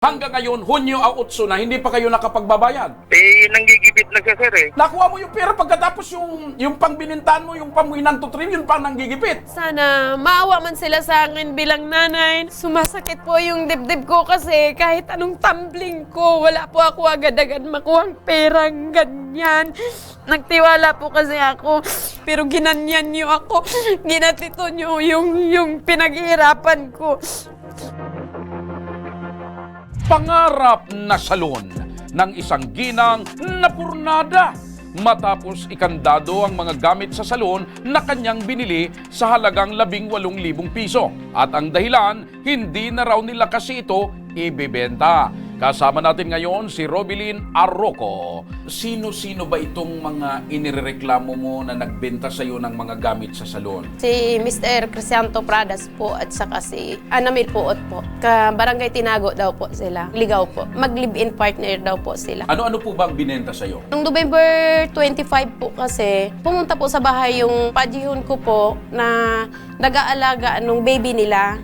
Hanggang ngayon, Hunyo a 8 na, hindi pa kayo nakapagbabayad. Nanggigipit na siya, sir, eh. Nakuha mo yung pera pagkatapos yung pangbinintahan mo, yung pamuinan to trim, yun pa nanggigipit. Sana maawa man sila sa akin bilang nanay. Sumasakit po yung dibdib ko kasi kahit anong tumbling ko, wala po ako agad-agad makuhang perang ganyan. Nagtiwala po kasi ako, pero ginanyan niyo ako. Ginatito niyo yung pinaghihirapan ko. Pangarap na salon ng isang ginang napurnada matapos ikandado ang mga gamit sa salon na kanyang binili sa halagang 18,000 piso. At ang dahilan, hindi na raw nila kasi ito ibebenta. Kasama natin ngayon si Robilyn Arroco. Sino-sino ba itong mga inireklamo mo na nagbenta sa iyo ng mga gamit sa salon? Si Mr. Crisanto Pradas po at saka si Anamil Puot po. Barangay Tinago daw po sila. Ligaw po. Mag-live-in partner daw po sila. Ano-ano po ba ang binenta sa iyo? Noong November 25 po kasi, pumunta po sa bahay yung pajihon ko po na nag-aalaga nung baby nila.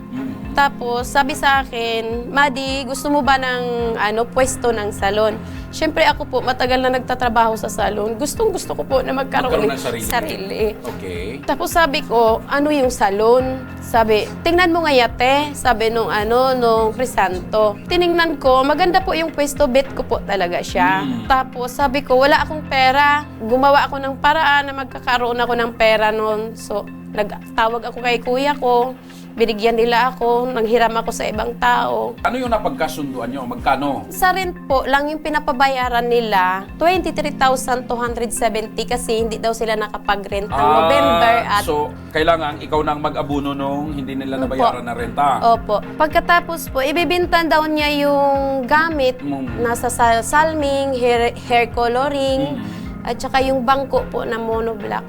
Tapos sabi sa akin, Madi, gusto mo ba ng pwesto ng salon? Siyempre ako po, matagal na nagtatrabaho sa salon. Gustong-gusto ko po na magkaroon ng sarili. Okay. Tapos sabi ko, ano yung salon? Sabi, tingnan mo nga yate. Sabi nung Crisanto. Tiningnan ko, maganda po yung pwesto, bet ko po talaga siya. Tapos sabi ko, wala akong pera. Gumawa ako ng paraan na magkakaroon ako ng pera noon. So, nagtawag ako kay kuya ko. Binigyan nila ako, nanghiram ako sa ibang tao. Ano yung napagkasunduan nyo? Magkano? Sa rent po lang yung pinapabayaran nila, 23,270 kasi hindi daw sila nakapag-rent ng November. So, kailangan ikaw nang mag-abuno nung hindi nila nabayaran na renta. Opo. Pagkatapos po, ibibinta daw niya yung gamit, nasa salming, hair coloring, at saka yung bangko po na monoblock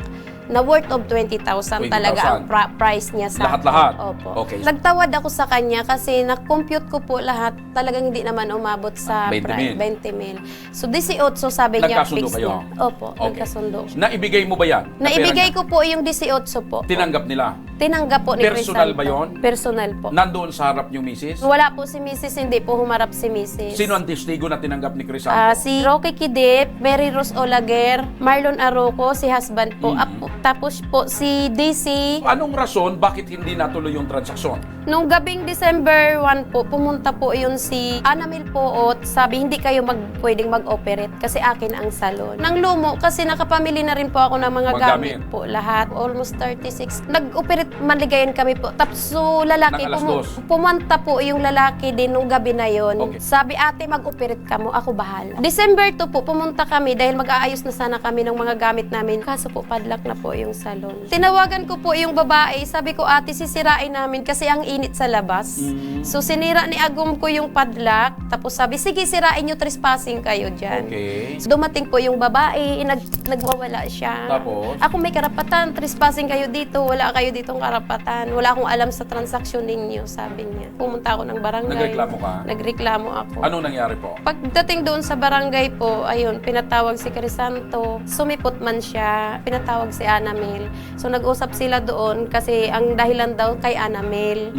na worth of 20,000 talaga ang price niya sa lahat-lahat. Opo. Okay. Nagtawad ako sa kanya kasi na-compute ko po lahat, talagang hindi naman umabot sa 20,000. 20,000. So 18 sabi niya Nagkasundo fix kayo? niya. Opo, Okay. nagkasundo. Naibigay mo ba yan? Naibigay ko po yung 18 po. Tinanggap nila? Tinanggap po ni Personal Crisanto. ba yun? Personal po. Nandoon sa harap yung misis? Wala po si Mrs., hindi po humarap si Mrs. Sino ang testigo na tinanggap ni Crisanto? Si Roque Kidip, Mary Rose Olaguer, Marlon Arroco, si husband po. Tapos po si DC. Anong rason bakit hindi natuloy yung transaksyon? Nung gabing December 1 po, pumunta po yun si Anamil Poot. Sabi, hindi kayo pwedeng mag-operate kasi akin ang salon. Nang lumo, kasi nakapamili na rin po ako ng mga gamit po. Lahat, almost 36. Nag-operate, maligayan kami po. Tapos so, lalaki, Ng alas 2. pumunta po yung lalaki din nung gabi na yon. Okay. Sabi, ate, mag-operate ka mo, ako bahala. December 2 po, pumunta kami dahil mag-aayos na sana kami ng mga gamit namin. Kaso po, padlock na po yung salon. Tinawagan ko po yung babae. Sabi ko, ate, sisirain namin kasi ang init sa labas. So, sinira ni Agum ko yung padlock. Tapos sabi, sige, sirain nyo, trespassing kayo dyan. Okay. So, dumating po yung babae, nagwawala siya. Tapos? Ako may karapatan, trespassing kayo dito, wala kayo ditong karapatan. Wala akong alam sa transaksyon ninyo, sabi niya. Pumunta ako ng barangay. Nagreklamo ka? Nagreklamo ako. Anong nangyari po? Pagdating doon sa barangay po, ayun, pinatawag si Crisanto. Sumipot man siya, pinatawag si Anamil. So nag-usap sila doon kasi ang dahilan daw kay Anamil.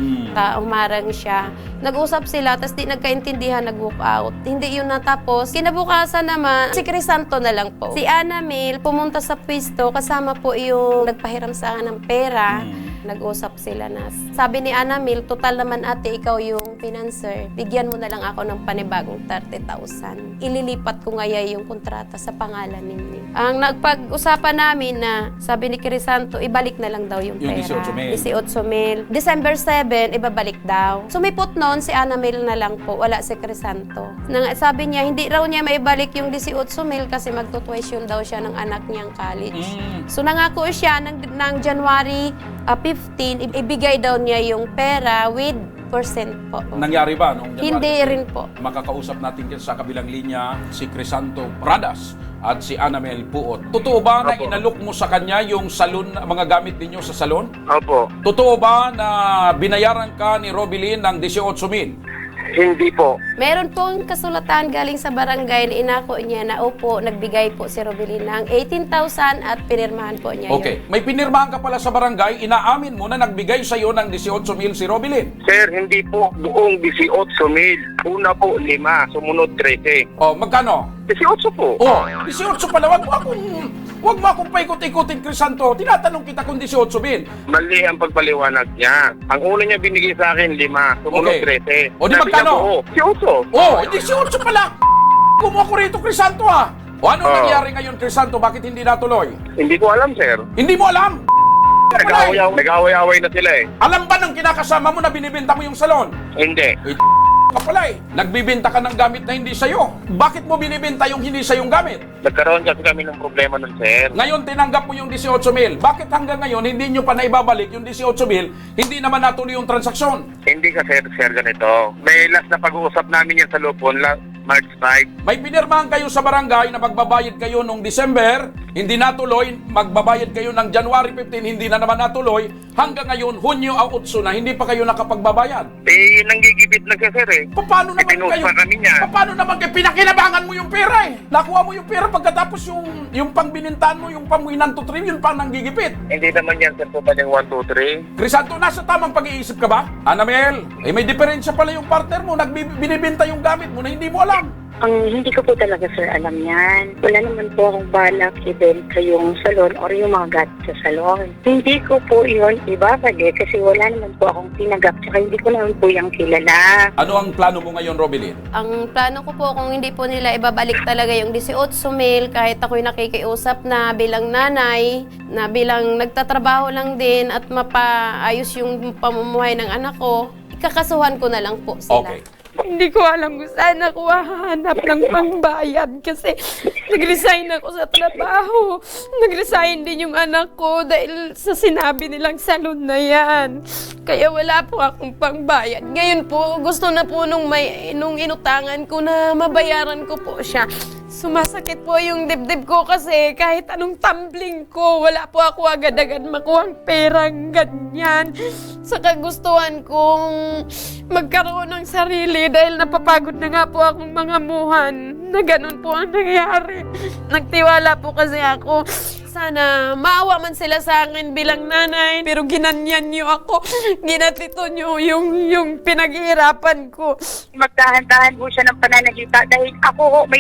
Umarang siya. Nag-usap sila, tapos di nagkaintindihan, nag-walk out. Hindi yun natapos. Kinabukasan naman, si Crisanto na lang po. Si Anamil pumunta sa pwesto, kasama po yung nagpahiram sa akin ng pera. Nag-usap sila na. Sabi ni Anamil, total naman ate, ikaw yung financer. Bigyan mo na lang ako ng panibagong 30,000. Ililipat ko ngaya yung kontrata sa pangalan ninyo. Ang nagpag-usapan namin na, sabi ni Crisanto, ibalik na lang daw yung pera. 18,000. December 7, ibabalik daw. Sumipot noon, si Anamil na lang po. Wala si Crisanto. Sabi niya, hindi raw niya maibalik yung 18,000 kasi magtutuition daw siya ng anak niyang college. So nangako siya ng January 15, ibigay daw niya yung pera with percent po. Nangyari ba nung January? Hindi rin po. Makakausap natin sa kabilang linya si Crisanto Pradas at si Anamel Puot. Totoo ba na inalok mo sa kanya yung salon, mga gamit ninyo sa salon? Opo. Totoo ba na binayaran ka ni Robilyn ng 18,000? Hindi po. Meron pong kasulatan galing sa barangay na inako niya na opo, nagbigay po si Robilin ng 18,000 at pinirmahan po niya Okay. May pinirmahan ka pala sa barangay, inaamin mo na nagbigay sa iyo ng 18,000 si Robilin. Sir, hindi po buong 18,000. Una po 5, sumunod 13. Oh, magkano? 18 po. Oh, 18 pala. Wag mo akong paikot-ikotin, Crisanto. Tinatanong kita kung 18,000. Mali ang pagpaliwanag niya. Ang una niya binigay sa akin 5, sumunod Okay. 13. O, di Sabi magkano? niya po, 18. Oh, 18 pala. Kumuha ko rito, Crisanto, ha? O ano Oh. nangyari ngayon, Crisanto? Bakit hindi natuloy? Hindi ko alam, sir. Hindi mo alam? Nag-away-away na sila eh. Alam ba ng kinakasama mo na binibenta mo yung salon? Hindi. Ka pala eh. Nagbibenta ka ng gamit na hindi sa'yo. Bakit mo binibenta yung hindi sa'yong gamit? Nagkaroon kasi kami ng problema nun, sir. Ngayon, tinanggap mo yung 18,000. Bakit hanggang ngayon, hindi nyo pa naibabalik yung 18,000? Hindi naman natuloy yung transaksyon. Hindi ka, sir, ganito. May last na pag-uusap namin yan sa Lupon, March 5. May pinirmahan kayo sa barangay na magbabayad kayo nung December, hindi natuloy, magbabayad kayo ng January 15, hindi na naman natuloy, hanggang ngayon, Hunyo a 8 na, hindi pa kayo nakapagbabayad. Eh, nanggigibit na siya, sir eh. Paano naman Ipinost kayo? pa kami niya. Paano naman kayo? Pinakinabangan mo yung pera eh. Nakuha mo yung pera pagkatapos yung pangbinintaan mo, yung pamuinan to trim, yun pa nanggigipit. Hindi naman yan, sir, po ba yung 1, 2, 3? Crisanto, nasa tamang pag-iisip ka ba? Anamel, may diferensya pala yung partner mo, binibenta yung gamit mo na hindi mo alam. Hindi ko po talaga, sir, alam yan. Wala naman po akong balak ibenta yung salon or yung mga gadget sa salon. Hindi ko po yun ibabalik kasi wala naman po akong tinagap tsaka hindi ko naman po yung kilala. Ano ang plano mo ngayon, Robilin? Ang plano ko po kung hindi po nila ibabalik talaga yung 18,000 kahit ako'y nakikiusap na bilang nanay, na bilang nagtatrabaho lang din at mapaayos yung pamumuhay ng anak ko, ikakasuhan ko na lang po sila. Okay. Hindi ko alam kung saan ako hahanap ng pangbayad kasi nag-resign ako sa trabaho. Nag-resign din yung anak ko dahil sa sinabi nilang salon na yan. Kaya wala po akong pangbayad. Ngayon po, gusto na po nung inutangan ko na mabayaran ko po siya. Sumasakit po yung dibdib ko kasi kahit anong tumbling ko, wala po ako agad-agad makuhang perang ganyan. Sa kagustuhan kong magkaroon ng sarili dahil napapagod na nga po akong mangamuhan na ganun po ang nangyari. Nagtiwala po kasi ako. Sana maawa man sila sa akin bilang nanay, pero ginanyan niyo ako. Ginatito niyo yung pinaghihirapan ko. Magdahan-dahan po siya ng pananagita dahil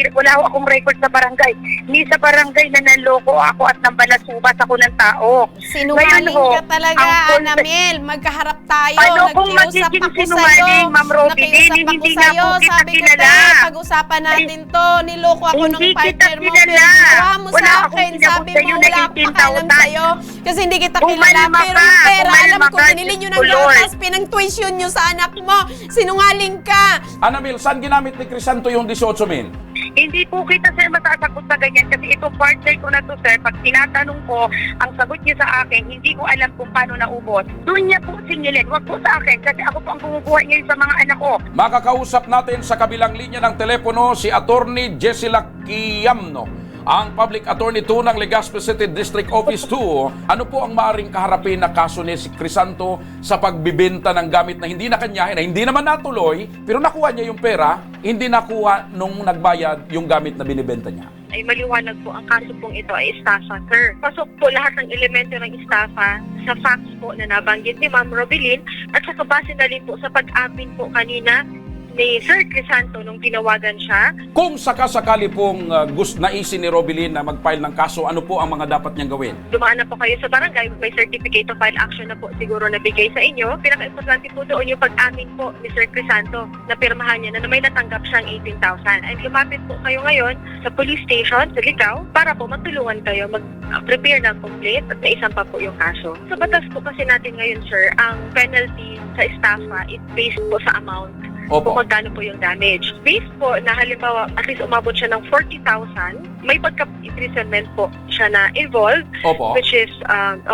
wala akong record sa barangay. Ni sa barangay na naloko ako at nambalasubas ako ng tao. Sinungaling Ngayon, ka talaga, ang Anamel. Magkaharap tayo. Ano kung Nagkiusap magiging ako sa'yo. sinungaling, Ma'am Roby? Nakiusap Hindi ako nga sa'yo. po kita Sabi ko, kilala. "Te, pag-usapan natin to. Niloko ako ng Hindi partner kita mo. kilala. Pero ginawa mo Wala sa akong akin. ginagawa Sabi sa'yo mo, na wala akong 18,000. pakialam sa'yo. Kasi hindi kita kilala. Kumalma Pero ka. yung pera, Kumalma alam ko, ka, binili nyo ng Diyos ko, Lord. gatas, pinang-tuition nyo sa anak mo. Sinungaling ka. Anamel, saan ginamit ni Crisanto yung 18,000? Hindi po kita, sir, matasagot sa ganyan kasi ito partner ko na to, sir. Pag tinatanong ko, ang sagot niya sa akin, hindi ko alam kung paano naubos. Doon niya po singilin, wag po sa akin kasi ako po ang bumubuhay ngayon sa mga anak ko. Makakausap natin sa kabilang linya ng telepono si Attorney Jessila Quiyamno, ang Public Attorney 2 ng Legazpi City District Office 2. Ano po ang maaaring kaharapin na kaso ni si Crisanto sa pagbibenta ng gamit na hindi na kanya, na hindi naman natuloy, pero nakuha niya yung pera, hindi nakuha nung nagbayad yung gamit na binibenta niya? Ay maliwanag po, ang kaso pong ito ay estafa, sir. Pasok po lahat ng elemento ng estafa sa facts po na nabanggit ni Ma'am Robilin at saka base na rin po sa pag-amin po kanina ni Sir Crisanto nung tinawagan siya. Kung sakasakali pong naisin ni Robilin na mag-file ng kaso, ano po ang mga dapat niyang gawin? Dumaan na po kayo sa barangay, may certificate of file action na po siguro nabigay sa inyo. Pinaka-importante po doon yung pag-amin po ni Sir Crisanto na pirmahan niya na may natanggap siyang 18,000. And lumapit po kayo ngayon sa police station sa Ligao para po matulungan kayo mag-prepare ng complaint at naisan pa po yung kaso. Sa batas po kasi natin ngayon, sir, ang penalty sa estafa is based po sa amount Opo. kung magkano po yung damage. Based po na halimbawa at least umabot siya ng 40,000, may pagka-imprisonment po siya na involved, Opo. which is 1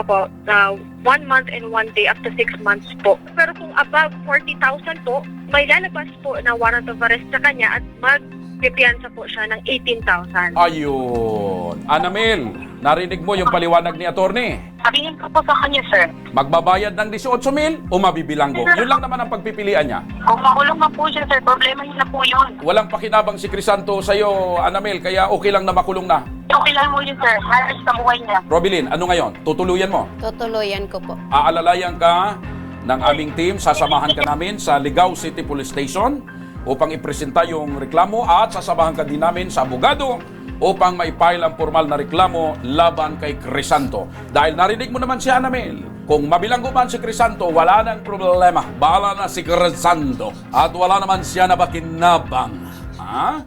month and 1 day up to 6 months po. Pero kung above 40,000 po, may lalabas po na warrant of arrest sa kanya at magpipiyansa po siya ng 18,000. Ayun. Anamel, narinig mo yung paliwanag ni attorney. Sabihin ko po sa kanya, sir. Magbabayad ng 18,000 o mabibilanggo? Yun lang naman ang pagpipilian niya. Kung makulong na po siya, sir, problema niya na po yun. Walang pakinabang si Crisanto sa'yo, Anamel, kaya okay lang na makulong na. Okay lang mo yun, sir. Halos sa buhay niya. Robilin, ano ngayon? Tutuluyan mo? Tutuluyan ko po. Aalalayan ka ng aming team, sasamahan ka namin sa Ligao City Police Station upang ipresenta yung reklamo at sasamahan ka din namin sa abogado upang maipile ang formal na reklamo laban kay Crisanto. Dahil narinig mo naman si Anamel, kung mabilanggo man si Crisanto, wala nang problema. Bahala na si Crisanto at wala naman siya na bakinabang. Ha?